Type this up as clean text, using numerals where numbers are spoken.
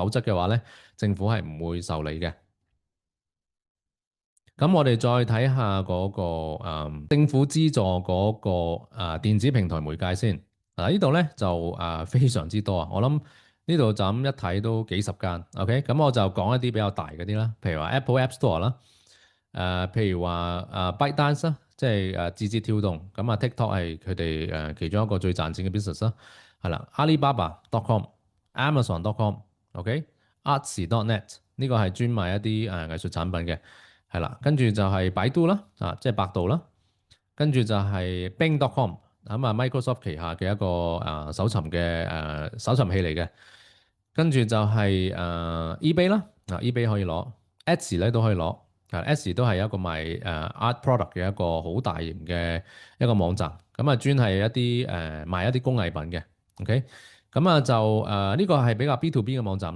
否則嘅話咧，政府係唔會受理嘅。咁我哋再睇下嗰個政府資助嗰個電子平台媒介先。嗱，呢度咧就非常之多啊！我諗呢度就咁一睇都幾十間。OK，咁我就講一啲比較大嗰啲啦，譬如話 Apple App Store 啦，譬如話ByteDance 啦，即係字節跳動。咁TikTok 係佢哋其中一個最賺錢嘅 business 啦。係啦，Alibaba.com、Amazon.com、OK、Artsy.net 呢個係專賣一啲藝術產品嘅。係啦，跟住就係百度啦，即係百度啦，跟住就係 Bing.com，咁Microsoft 旗下嘅一個搜尋嘅搜尋器嚟嘅，跟住就係eBay 啦，eBay 可以攞，Etsy 咧都可以攞，Etsy 都係一個賣art product 嘅一個好大型嘅一個網站，咁專係一啲賣一啲工藝品嘅，OK，咁就呢個係比較 B to B 嘅網站咧